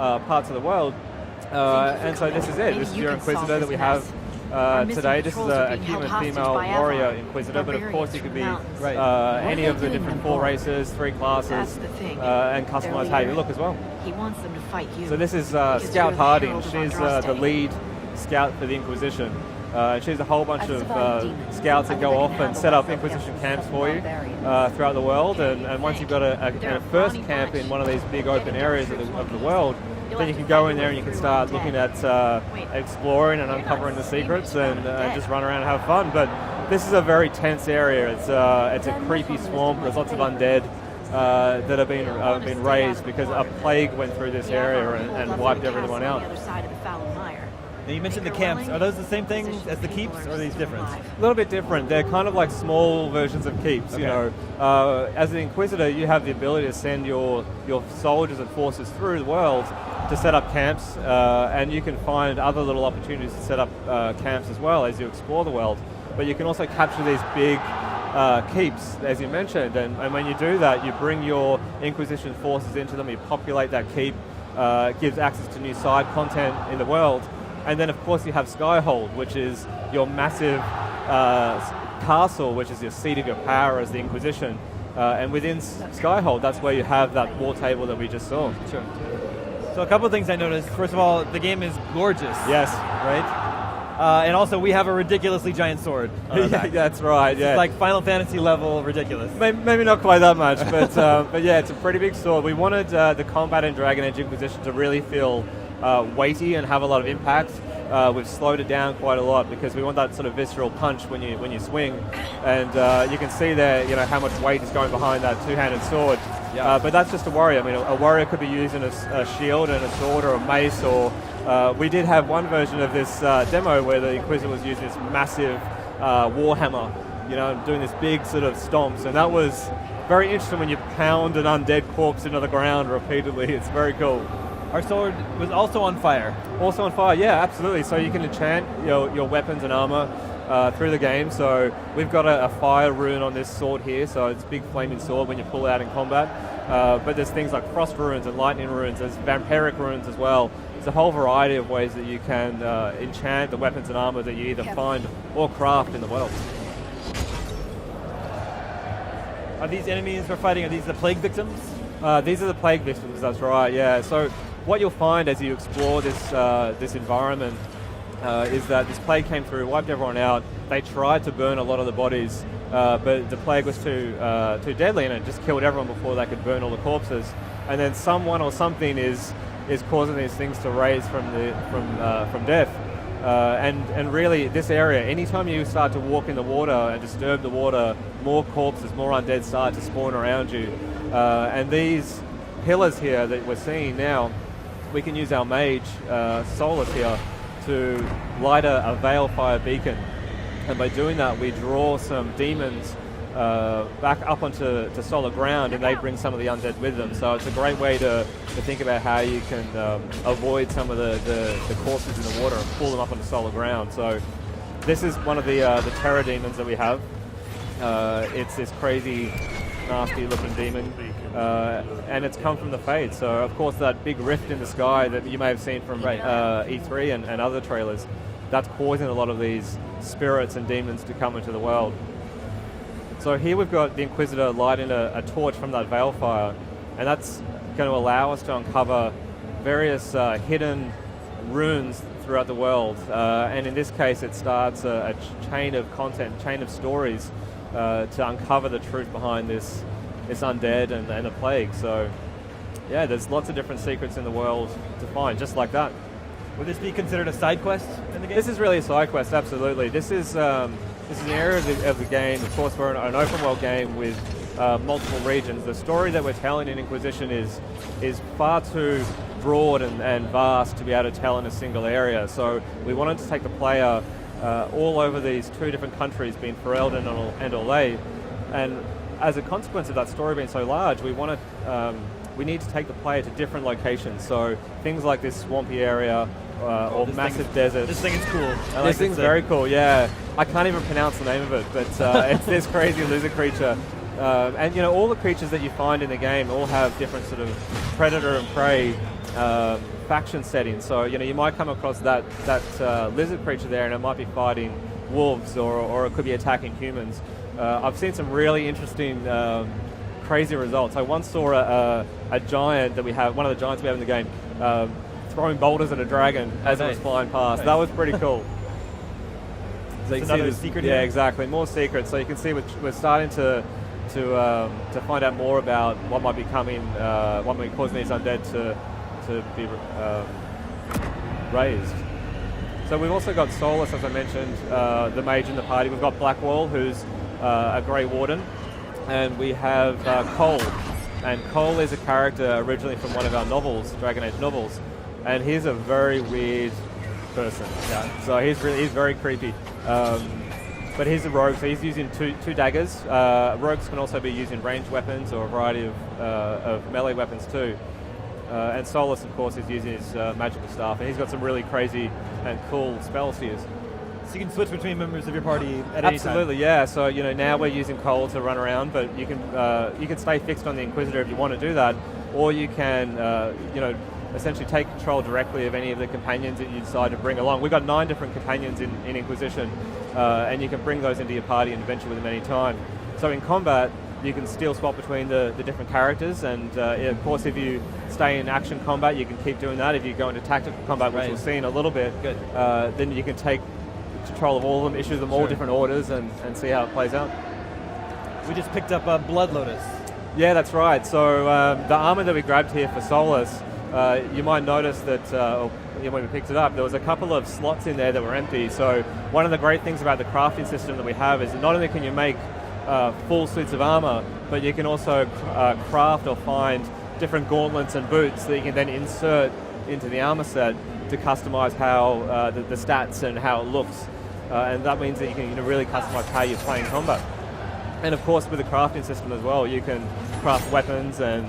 parts of the world. And so this is it. This is your Inquisitor that we have today. This is a human female warrior Inquisitor, but of course you could be any of the different 4 races, 3 classes, and customize how you look as well. He wants them to fight you. So this is Scout Harding. She's the lead scout for the Inquisition. She's a whole bunch of scouts that go off and set up Inquisition camps for you throughout the world. And once you've got a first camp in one of these big open areas of the world, then you can go in there and you can start looking at exploring and uncovering the secrets and just run around and have fun. But this is a very tense area. It's a creepy swamp. There's lots of undead that have been raised because a plague went through this area and wiped everyone out. Now you mentioned the camps. Are those the same thing as the keeps, or are these different? A little bit different. They're kind of like small versions of keeps. Okay. You know, as an Inquisitor, you have the ability to send your soldiers and forces through the world to set up camps, and you can find other little opportunities to set up camps as well as you explore the world. But you can also capture these big keeps, as you mentioned, and when you do that, you bring your Inquisition forces into them, you populate that keep, gives access to new side content in the world. And then, of course, you have Skyhold, which is your massive castle, which is your seat of your power as the Inquisition. And within Skyhold, that's where you have that war table that we just saw. Sure. So a couple of things I noticed. First of all, the game is gorgeous. Yes. Right? And also, we have a ridiculously giant sword. Yeah, that's right, yeah. It's like Final Fantasy level ridiculous. Maybe not quite that much, but yeah, it's a pretty big sword. We wanted the combat in Dragon Age Inquisition to really feel weighty and have a lot of impact. We've slowed it down quite a lot because we want that sort of visceral punch when you swing, and you can see there, you know, how much weight is going behind that two-handed sword. Yeah. But that's just a warrior. I mean, a warrior could be using a shield and a sword or a mace, or we did have one version of this demo where the Inquisitor was using this massive warhammer, you know, doing this big sort of stomps, and that was very interesting when you pound an undead corpse into the ground repeatedly. It's very cool. Our sword was also on fire. Also on fire, yeah, absolutely. So you can enchant your weapons and armor through the game. So we've got a fire rune on this sword here, so it's a big flaming sword when you pull it out in combat. But there's things like frost runes and lightning runes, there's vampiric runes as well. There's a whole variety of ways that you can enchant the weapons and armor that you either find or craft in the world. Are these enemies we're fighting, are these the plague victims? These are the plague victims, that's right, yeah. So what you'll find as you explore this environment is that this plague came through, wiped everyone out. They tried to burn a lot of the bodies, but the plague was too deadly, and it just killed everyone before they could burn all the corpses. And then someone or something is causing these things to raise from death. And really, this area, anytime you start to walk in the water and disturb the water, more corpses, more undead start to spawn around you. And these pillars here that we're seeing now, we can use our mage, Solus here, to light a veil fire beacon. And by doing that, we draw some demons back up onto solid ground, and they bring some of the undead with them. So it's a great way to think about how you can avoid some of the corpses in the water and pull them up onto solid ground. So this is one of the terror demons that we have. It's this crazy, nasty looking demon, and it's come from the Fade. So of course that big rift in the sky that you may have seen from E3 and other trailers, that's causing a lot of these spirits and demons to come into the world. So here we've got the Inquisitor lighting a torch from that veil fire, and that's going to allow us to uncover various hidden runes throughout the world. And in this case, it starts a chain of content, chain of stories to uncover the truth behind this undead and the plague. So yeah, there's lots of different secrets in the world to find, just like that. Would this be considered a side quest in the game? This is really a side quest, absolutely. This is an area of the game. Of course, we're an open world game with multiple regions. The story that we're telling in Inquisition is far too broad and vast to be able to tell in a single area. So we wanted to take the player all over these 2 different countries, being Ferelden and Orlais. And as a consequence of that story being so large, we need to take the player to different locations. So things like this swampy area or massive desert. This thing is cool. This thing's very cool, yeah. I can't even pronounce the name of it, but it's this crazy lizard creature. And you know, all the creatures that you find in the game all have different sort of predator and prey faction setting. So you might come across that lizard creature there, and it might be fighting wolves, or it could be attacking humans. I've seen some really interesting, crazy results. I once saw a giant that we have, one of the giants we have in the game, throwing boulders at a dragon as it was flying past. Nice. That was pretty cool. So you can another see secret yeah, here? exactly, more secrets. So you can see we're starting to find out more about what might be coming, what might be causing these undead to be raised. So we've also got Solus, as I mentioned, the mage in the party. We've got Blackwall, who's a Grey Warden, and we have Cole. And Cole is a character originally from one of our novels, Dragon Age novels, and he's a very weird person. Yeah. So he's very creepy. But he's a rogue, so he's using two daggers. Rogues can also be using ranged weapons or a variety of melee weapons too. And Solus, of course, is using his magical staff, and he's got some really crazy and cool spells he is. So you can switch between members of your party at any time? Absolutely, yeah. So now we're using Cole to run around, but you can stay fixed on the Inquisitor if you want to do that, or you can essentially take control directly of any of the companions that you decide to bring along. We've got 9 different companions in Inquisition, and you can bring those into your party and adventure with them any time. So in combat, you can still swap between the different characters, and of course if you stay in action combat, you can keep doing that. If you go into tactical combat, which we'll see in a little bit, then you can take control of all of them, issue them all different orders, and see how it plays out. We just picked up Blood Lotus. Yeah, that's right. So the armor that we grabbed here for Solus, you might notice that when we picked it up, there was a couple of slots in there that were empty. So one of the great things about the crafting system that we have is that not only can you make full suits of armor, but you can also craft or find different gauntlets and boots that you can then insert into the armor set to customize how the stats and how it looks. And that means that you can really customize how you're playing combat. And of course with the crafting system as well, you can craft weapons and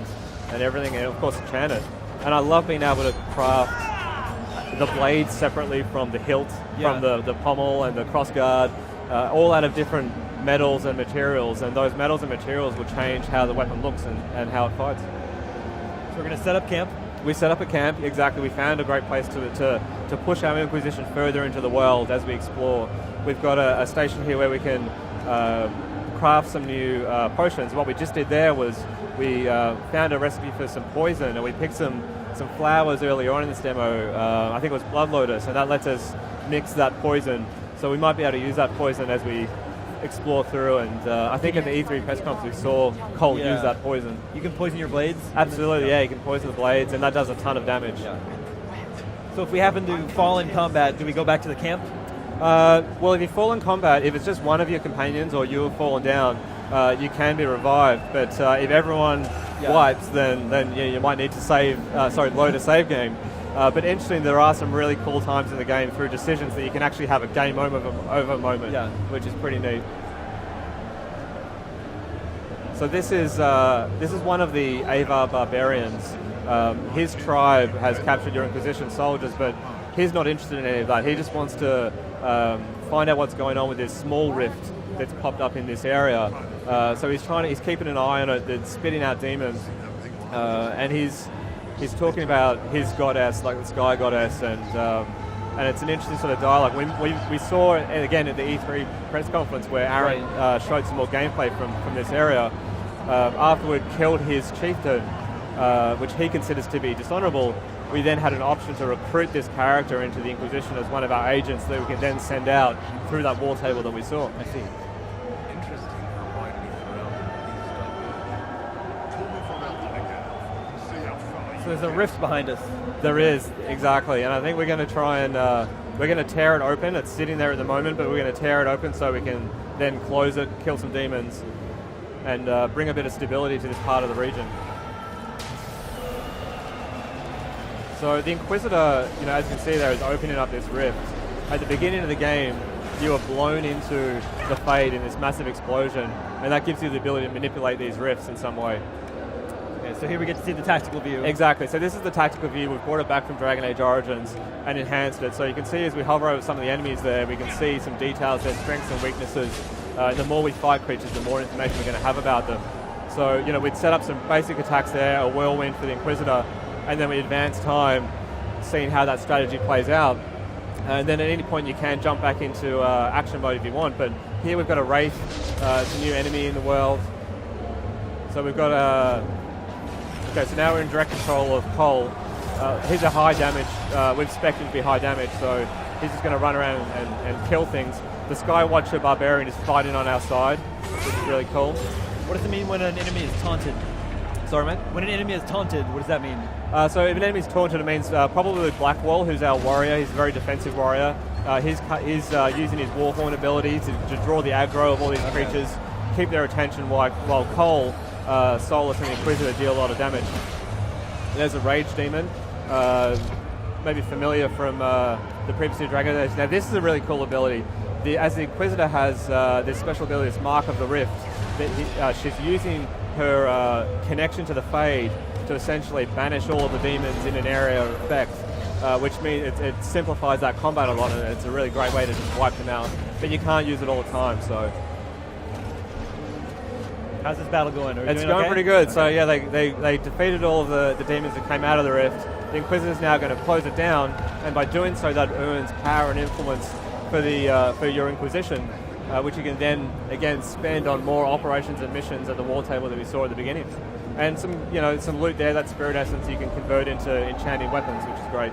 everything, and of course enchant it. And I love being able to craft the blades separately from the hilt, from the pommel and the crossguard, all out of different metals and materials, and those metals and materials will change how the weapon looks and how it fights. So we're going to set up camp? We set up a camp, exactly. We found a great place to push our Inquisition further into the world as we explore. We've got a station here where we can craft some new potions. What we just did there was we found a recipe for some poison, and we picked some flowers earlier on in this demo. I think it was Blood Lotus, and that lets us mix that poison. So we might be able to use that poison as we explore through, and I think at the E3 press conference we saw Cole use that poison. You can poison your blades? Absolutely, yeah, you can poison the blades, and that does a ton of damage. Yeah. So if we happen to fall in combat, do we go back to the camp? Well, if you fall in combat, if it's just one of your companions or you have fallen down, you can be revived, but if everyone wipes, then you might need to load a save game. But interesting, there are some really cool times in the game through decisions that you can actually have a game over moment, which is pretty neat. So this is one of the Avar barbarians. His tribe has captured your Inquisition soldiers, but he's not interested in any of that. He just wants to find out what's going on with this small rift that's popped up in this area. So he's keeping an eye on it. That's spitting out demons, and he's talking about his goddess, like the sky goddess, and it's an interesting sort of dialogue. We saw it again at the E3 press conference where Aaron showed some more gameplay from this area. Afterward, killed his chieftain, which he considers to be dishonorable. We then had an option to recruit this character into the Inquisition as one of our agents that we can then send out through that war table that we saw. I see. So there's a rift behind us. There is, exactly, and I think we're going to try and we're going to tear it open. It's sitting there at the moment, but we're going to tear it open so we can then close it, kill some demons, and bring a bit of stability to this part of the region. So the Inquisitor, as you can see there, is opening up this rift. At the beginning of the game, you are blown into the Fade in this massive explosion, and that gives you the ability to manipulate these rifts in some way. Okay, so here we get to see the tactical view. Exactly, so this is the tactical view. We've brought it back from Dragon Age Origins and enhanced it. So you can see as we hover over some of the enemies there, we can see some details, their strengths and weaknesses. The more we fight creatures, the more information we're going to have about them. So, we'd set up some basic attacks there, a whirlwind for the Inquisitor, and then we advance time, seeing how that strategy plays out. And then at any point you can jump back into action mode if you want, but here we've got a Wraith, it's a new enemy in the world. So we've got okay, so now we're in direct control of Cole. He's a high damage, we've expected to be high damage, so he's just going to run around and kill things. The Skywatcher Barbarian is fighting on our side, which is really cool. What does it mean when an enemy is taunted? Sorry, mate? When an enemy is taunted, what does that mean? So if an enemy's taunted, it means probably Blackwall, who's our warrior. He's a very defensive warrior. He's using his Warhorn ability to draw the aggro of all these creatures, keep their attention while Cole, Solus, and the Inquisitor deal a lot of damage. There's a Rage Demon, maybe familiar from the previous two Dragon Age. Now this is a really cool ability. As the Inquisitor has this special ability, this Mark of the Rift, she's using her connection to the Fade to essentially banish all of the demons in an area of effect, which means it simplifies that combat a lot, and it's a really great way to just wipe them out. But you can't use it all the time, so... How's this battle going? It's going pretty good. Okay. So yeah, they defeated all of the demons that came out of the Rift. The Inquisitor's now going to close it down, and by doing so that earns power and influence for your Inquisition, which you can then again spend on more operations and missions at the war table that we saw at the beginning. And some loot there, that Spirit Essence you can convert into enchanting weapons, which is great.